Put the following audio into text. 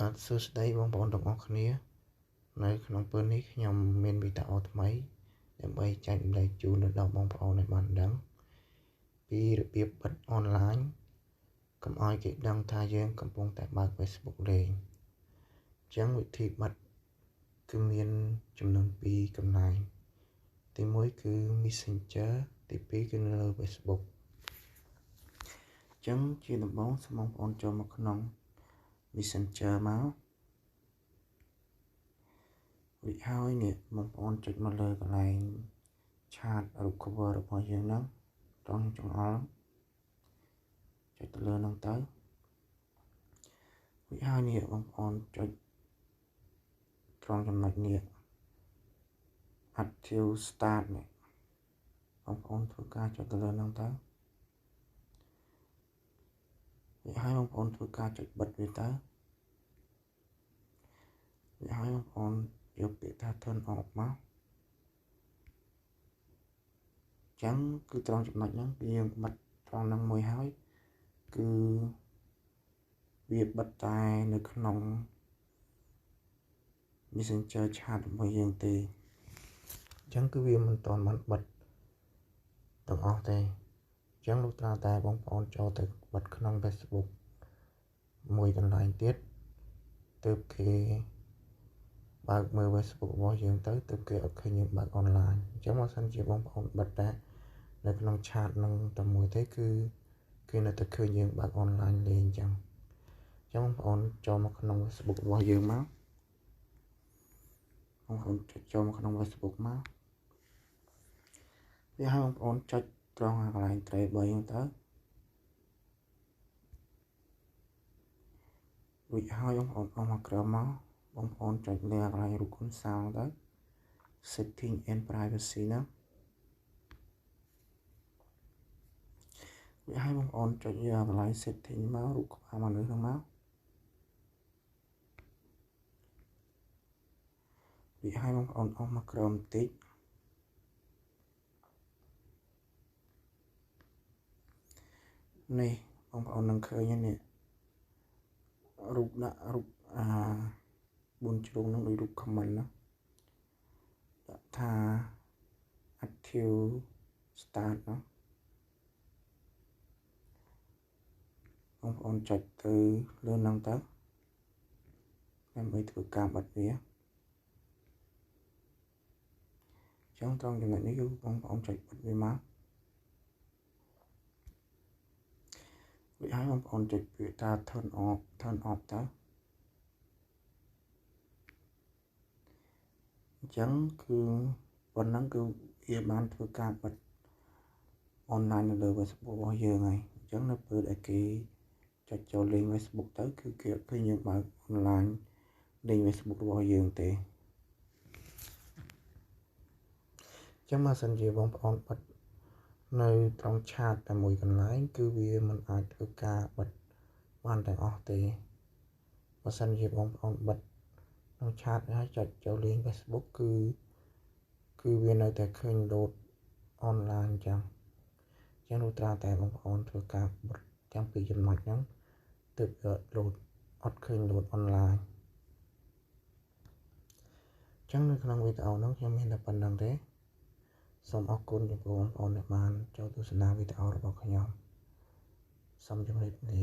បាទសួស្តីបងប្អូនទាំងអស់គ្នានៅក្នុងពេលនេះខ្ញុំមានវីដេអូថ្មីដើម្បីចែកម្លែកជូនដល់បងប្អូនឲ្យបានដឹងពីរបៀបបិទអនឡាញកុំឲ្យគេដឹងថាយើងកំពុងតែបើក Facebook លេងអញ្ចឹងវិធីបិទគឺមានចំនួន2កន្លែងទី1គឺ Messenger ទី2គឺនៅលើ Facebook អញ្ចឹងជាដំបូងសូមបងប្អូនចូលមកក្នុង Messenger មករួចហើយនេះបងប្អូនចុចមកលើកន្លែងឆាតរូប cover របស់យើងហ្នឹងត្រង់ចង្អុលចុចទៅលើហ្នឹងទៅរួចហើយនេះបងប្អូនចុចត្រង់ចំណុចនេះ Active Start នេះបងប្អូនធ្វើការចុចទៅលើហ្នឹងទៅរួចហើយបងប្អូនធ្វើការចុចបិទវាទៅរួចហើយបងប្អូនយកពាក្យថា turn off មកចឹងគឺត្រង់ចំណុចហ្នឹងគឺយើងបិទត្រង់ហ្នឹងមួយហើយគឺវាបិទតែនៅក្នុង Messenger chat របស់យើងទេចឹងគឺវាមិនទាន់បានបិទទាំងអស់ទេចឹងលុះត្រាតែបងប្អូនចូលទៅបិទក្នុង Facebook មួយកន្លែងទៀតទើបគេបើកមើល Facebook របស់យើងទៅទើបគេអត់ឃើញយើងបើកអនឡាញអញ្ចឹងបើសិនជាបងប្អូនបិទតែនៅក្នុង chat នឹងតែមួយទេគឺគេនៅតែឃើញយើងបើកអនឡាញលេងអញ្ចឹងបងប្អូនចូលមកក្នុង Facebook របស់យើងមកបងប្អូនចូលមកក្នុង Facebook មកវាឲ្យបងប្អូនចុចត្រង់កន្លែងត្រេ3ហ្នឹងទៅរួចហើយបងប្អូនអស់មកក្រោមមកបងប្អូនចុចលើកន្លែងរូបគុណសោទៅ Setting and Privacy ណាវាឲ្យបងប្អូនចុចយកកន្លែង Setting មករូបក្បាលមនុស្សហ្នឹងមកវាឲ្យបងប្អូនអស់មកក្រោមបន្តិចនេះបងប្អូននឹងឃើញនេះរូបដាក់រូប4ជ្រុងនឹងដូចរូប comment ណាដាក់ថា Active Start ណាបងប្អូនចុចទៅលើហ្នឹងទៅដើម្បីធ្វើការបិទវាចឹងត្រង់ចំណុចនេះគឺបងប្អូនចុចបិទវាមករួចហើយបងប្អូនចុចពាក្យថា turn off ទៅអញ្ចឹងគឺប៉ុណ្ណឹងគឺវាបានធ្វើការបិទអនឡាញនៅលើ Facebook របស់យើងហើយអញ្ចឹងនៅពេលដែលគេចុចចូលលេង Facebook ទៅគឺគេអត់ឃើញយើងបើកអនឡាញលេង Facebook របស់យើងទេអញ្ចឹងបើសិនជាបងប្អូនបិទនៅត្រង់ chat តែមួយកន្លែងគឺវាមិនអាចធ្វើការបិទបានទាំងអស់ទេបើសិនជាបងប្អូនបិទក្នុង chat ហើយចុចចូលលេង Facebook គឺវានៅតែឃើញ load អនឡាញអញ្ចឹងលុះត្រាតែបងប្អូនធ្វើការបិទទាំងពីរចំណុចហ្នឹងទើប load អត់ឃើញ load អនឡាញអញ្ចឹងនៅក្នុងវីដេអូហ្នឹងខ្ញុំមានតែប៉ុណ្្នឹងទេសូមអរគុណចំពោះបងប្អូនដែលបានចូលទស្សនាវីដេអូរបស់ខ្ញុំសូមជម្រាបលា